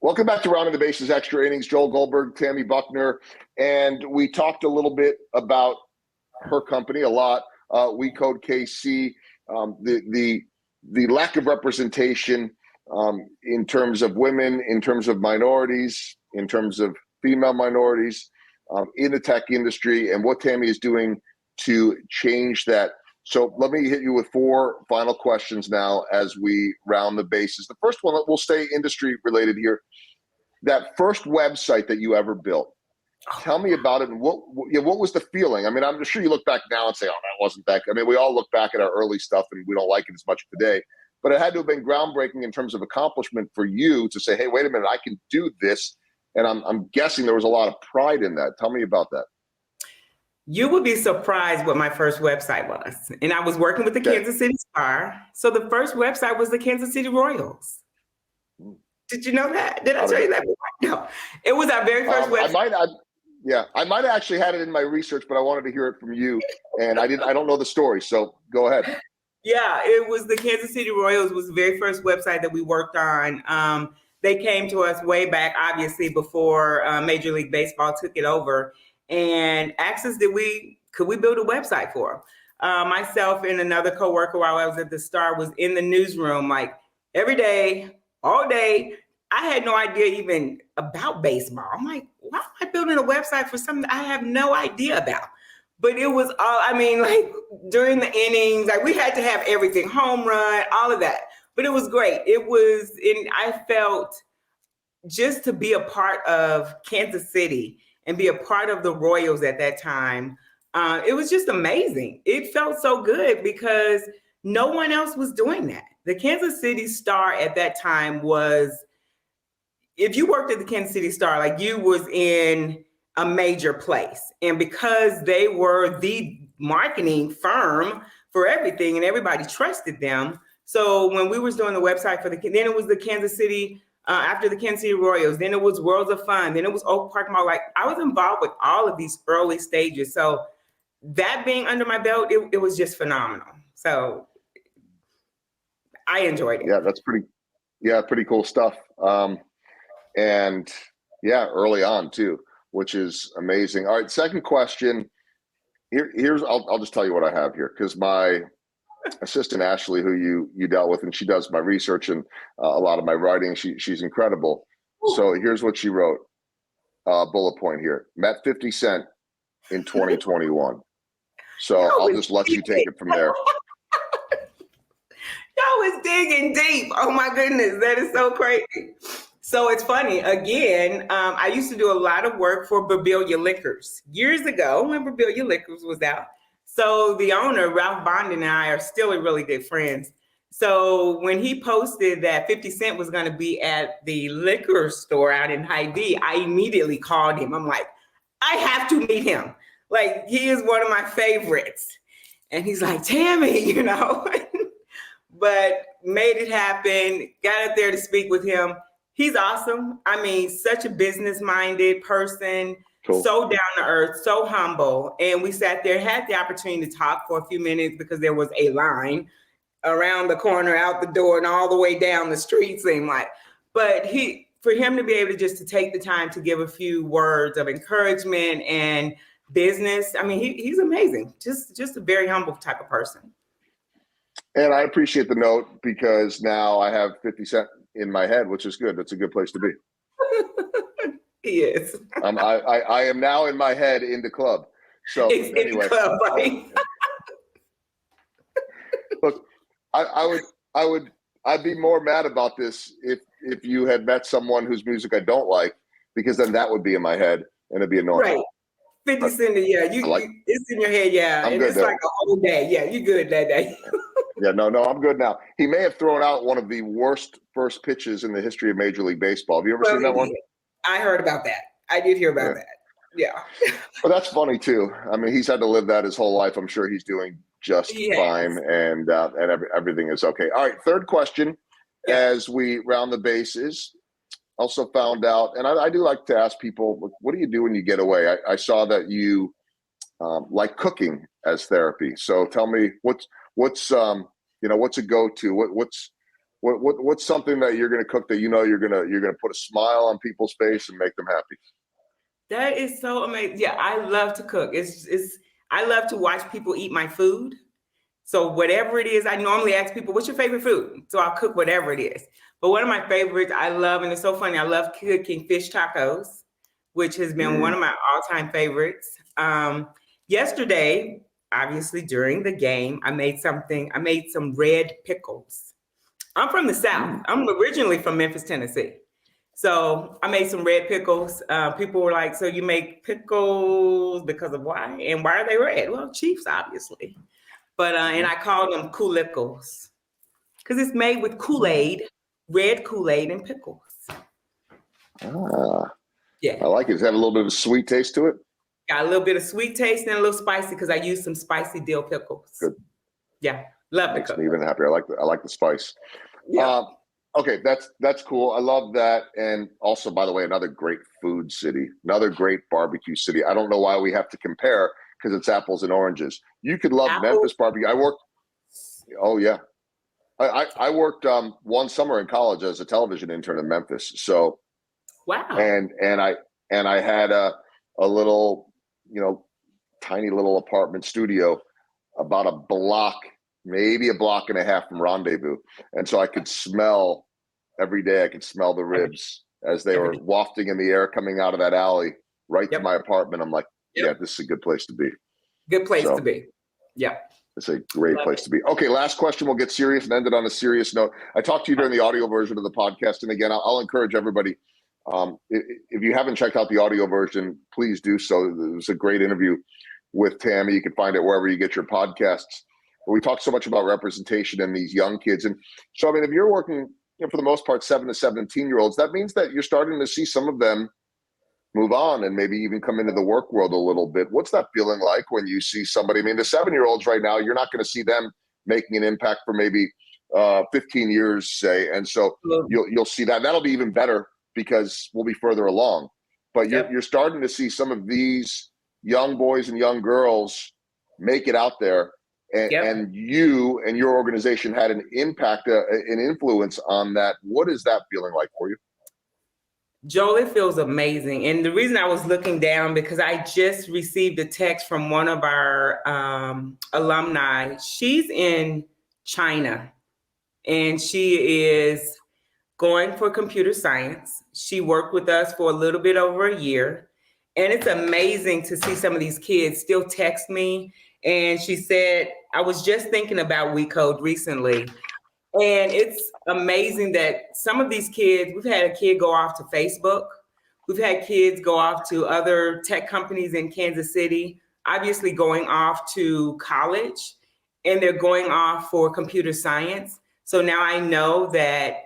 Welcome back to Rounding the Bases Extra Innings. Joel Goldberg, Tammy Buckner, and we talked a little bit about her company, a lot. WeCodeKC, the lack of representation in terms of women, in terms of minorities, in terms of female minorities in the tech industry, and what Tammy is doing to change that. So let me hit you with 4 final questions now as we round the bases. The first one, we'll stay industry related here. That first website that you ever built, tell me about it and what was the feeling? I mean, I'm sure you look back now and say, oh, that wasn't that. I mean, we all look back at our early stuff and we don't like it as much today, but it had to have been groundbreaking in terms of accomplishment for you to say, hey, wait a minute, I can do this. And I'm guessing there was a lot of pride in that. Tell me about that. You would be surprised what my first website was. And I was working with the Kansas City Star. So the first website was the Kansas City Royals. Did you know that? Did I tell you that? No. It was our very first website. I might have actually had it in my research, but I wanted to hear it from you. And I don't know the story. So go ahead. Yeah, it was the Kansas City Royals was the very first website that we worked on. They came to us way back, obviously, before Major League Baseball took it over, and asked us, could we build a website for them? Myself and another coworker while I was at the Star was in the newsroom like every day, all day. I had no idea even about baseball. I'm like, why am I building a website for something I have no idea about? But it was all, I mean, like during the innings, like we had to have everything, home run, all of that. But it was great. It was, and I felt just to be a part of Kansas City and be a part of the Royals at that time, it was just amazing. It felt so good because no one else was doing that. The Kansas City Star at that time was, if you worked at the Kansas City Star, like you was in a major place. And because they were the marketing firm for everything and everybody trusted them. So when we was doing the website for then it was the Kansas City, after the Kansas City Royals, then it was Worlds of Fun, then it was Oak Park Mall. Like I was involved with all of these early stages. So that being under my belt, it was just phenomenal. So I enjoyed it. Yeah, that's pretty cool stuff. And yeah, early on too, which is amazing. All right, second question. I'll just tell you what I have here, because my assistant Ashley, who you dealt with, and she does my research and a lot of my writing. She's incredible. Ooh. So here's what she wrote. Bullet point here: met 50 Cent in 2021. So I'll just let you take it from there. Y'all was digging deep. Oh my goodness, that is so crazy. So it's funny. Again, I used to do a lot of work for Babilia Liquors years ago when Babilia Liquors was out. So the owner, Ralph Bond, and I are still really good friends. So when he posted that 50 Cent was going to be at the liquor store out in Hy-Vee, I immediately called him. I'm like, I have to meet him. Like, he is one of my favorites. And he's like, Tammy, but made it happen, got up there to speak with him. He's awesome. I mean, such a business-minded person, cool. So down to earth, so humble. And we sat there, had the opportunity to talk for a few minutes because there was a line around the corner, out the door, and all the way down the street, seemed like. But for him to be able to take the time to give a few words of encouragement and business, I mean, he's amazing. Just a very humble type of person. And I appreciate the note, because now I have 50 Cent in my head, which is good. That's a good place to be. He is. I am now in my head in the club. So anyway, in the club, right? Look, I'd be more mad about this if you had met someone whose music I don't like, because then that would be in my head and it'd be annoying. Right. 50 Cent, yeah, it's in your head, yeah. And it's like a whole day. Yeah, you good that day. Yeah, no, I'm good now. He may have thrown out one of the worst first pitches in the history of Major League Baseball. Have you ever seen that one? I heard about that. I did hear about that. Yeah. Well, that's funny too. I mean, he's had to live that his whole life. I'm sure he's doing just fine, and everything is okay. All right, third question, as we round the bases. Also found out, and I do like to ask people, what do you do when you get away? I saw that you like cooking as therapy. So tell me what's a go-to? What's something that you're going to cook that you're going to put a smile on people's face and make them happy? That is so amazing. Yeah, I love to cook. I love to watch people eat my food. So whatever it is, I normally ask people, what's your favorite food? So I'll cook whatever it is. But one of my favorites I love, and it's so funny, I love cooking fish tacos, which has been one of my all-time favorites. Yesterday, obviously during the game, I made some red pickles. I'm from the South. I'm originally from Memphis, Tennessee. So I made some red pickles. People were like, so you make pickles because of why? And why are they red? Well, Chiefs, obviously. But and I called them Koolikles because it's made with Kool-Aid, red Kool-Aid and pickles. Yeah. I like it. Does it have a little bit of a sweet taste to it? Got a little bit of sweet taste and a little spicy because I used some spicy dill pickles. Good. Yeah, love it. Makes me even happier. I like the spice. Yeah. Okay, that's cool. I love that. And also, by the way, another great food city, another great barbecue city. I don't know why we have to compare because it's apples and oranges. You could love Memphis barbecue. Oh yeah. I worked one summer in college as a television intern in Memphis. So wow. And I had a little, tiny little apartment studio about a block, maybe a block and a half from Rendezvous. And so I could smell every day. I could smell the ribs as they were wafting in the air coming out of that alley right to my apartment. I'm like, yeah, this is a good place to be. Good place to be. Yeah. It's a great place to be. Okay, last question. We'll get serious and end it on a serious note. I talked to you during the audio version of the podcast. And again, I'll encourage everybody, if you haven't checked out the audio version, please do so. It was a great interview with Tammy. You can find it wherever you get your podcasts. But we talk so much about representation in these young kids. And so, I mean, if you're working, for the most part, 7 to 17-year-olds, that means that you're starting to see some of them move on and maybe even come into the work world a little bit. What's that feeling like when you see somebody? I mean, the 7-year-olds right now, you're not going to see them making an impact for maybe 15 years, say. And so you'll see that. That'll be even better because we'll be further along. But you're starting to see some of these young boys and young girls make it out there. And you and your organization had an impact, an influence on that. What is that feeling like for you? Joel, it feels amazing. And the reason I was looking down, because I just received a text from one of our alumni. She's in China and she is going for computer science. She worked with us for a little bit over a year. And it's amazing to see some of these kids still text me. And she said, I was just thinking about WeCode recently. And it's amazing that some of these kids, we've had a kid go off to Facebook. We've had kids go off to other tech companies in Kansas City, obviously going off to college, and they're going off for computer science. So now I know that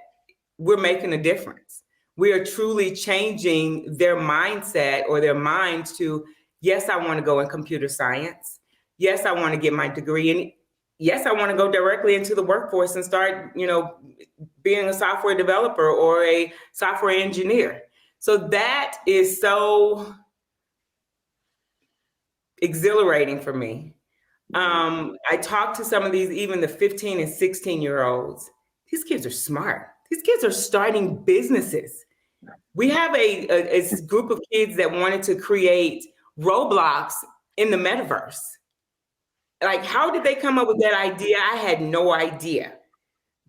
we're making a difference. We are truly changing their mindset or their minds to, yes, I want to go in computer science. Yes, I want to get my degree. And yes, I want to go directly into the workforce and start, being a software developer or a software engineer. So that is so exhilarating for me. I talked to some of these, even the 15 and 16-year-olds. These kids are smart. These kids are starting businesses. We have a group of kids that wanted to create Roblox in the metaverse. Like, how did they come up with that idea? I had no idea.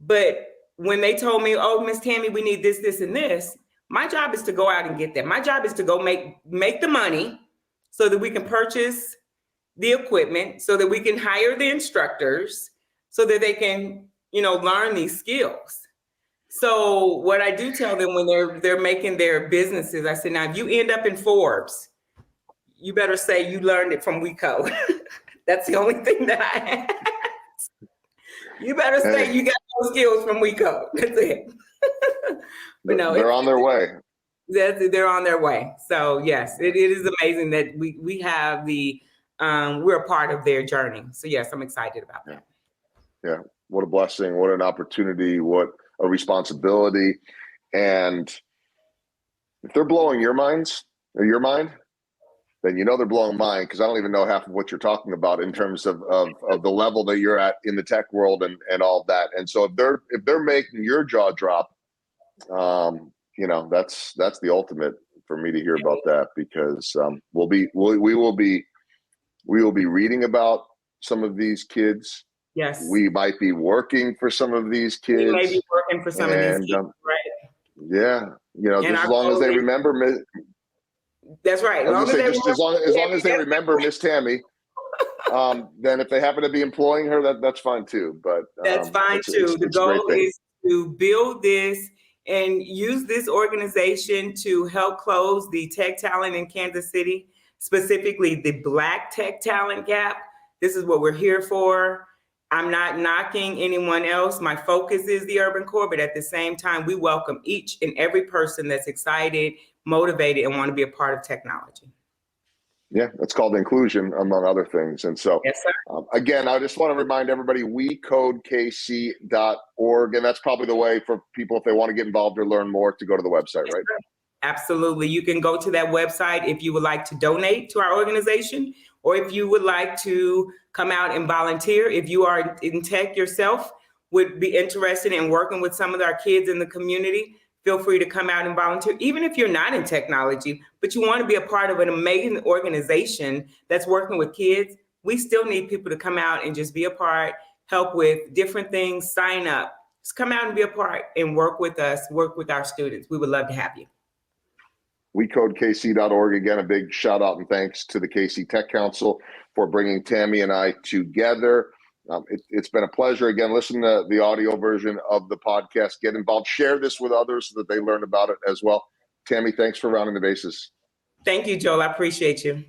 But when they told me, oh, Miss Tammy, we need this, this, and this, my job is to go out and get that. My job is to go make the money so that we can purchase the equipment, so that we can hire the instructors, so that they can, learn these skills. So what I do tell them when they're making their businesses, I said, now, if you end up in Forbes, you better say you learned it from WeCode. That's the only thing that I ask. You better say you got those skills from WeCode. That's it. But no, they're on their way. They're on their way. So yes, it is amazing that we have we're a part of their journey. So yes, I'm excited about that. Yeah, what a blessing, what an opportunity, what a responsibility. And if they're blowing your mind, then you know they're blowing mine, because I don't even know half of what you're talking about in terms of the level that you're at in the tech world and all of that. And so if they're making your jaw drop, you know, that's the ultimate for me to hear about that, because we will be reading about some of these kids. Yes. We might be working for some of these kids. We may be working for some of these kids, right? Yeah, you know, just as long as they remember. That's right. I was gonna say, just as long as they remember Miss Tammy, then if they happen to be employing her, that's fine too. But that's fine too. The goal is to build this and use this organization to help close the tech talent in Kansas City, specifically the Black tech talent gap. This is what we're here for. I'm not knocking anyone else. My focus is the urban core, but at the same time, we welcome each and every person that's excited, motivated, and want to be a part of technology. Yeah, that's called inclusion, among other things. And so, yes, sir. Again, I just want to remind everybody, WeCodeKC.org, and that's probably the way for people, if they want to get involved or learn more, to go to the website, yes, right? Sir. Absolutely. You can go to that website if you would like to donate to our organization, or if you would like to come out and volunteer. If you are in tech yourself, would be interested in working with some of our kids in the community, feel free to come out and volunteer. Even if you're not in technology, but you want to be a part of an amazing organization that's working with kids, we still need people to come out and just be a part, help with different things, sign up. Just come out and be a part and work with us, work with our students. We would love to have you. WeCodeKC.org. Again, a big shout out and thanks to the KC Tech Council for bringing Tammy and I together. It's been a pleasure. Again, listen to the audio version of the podcast. Get involved. Share this with others so that they learn about it as well. Tammy, thanks for rounding the bases. Thank you, Joel. I appreciate you.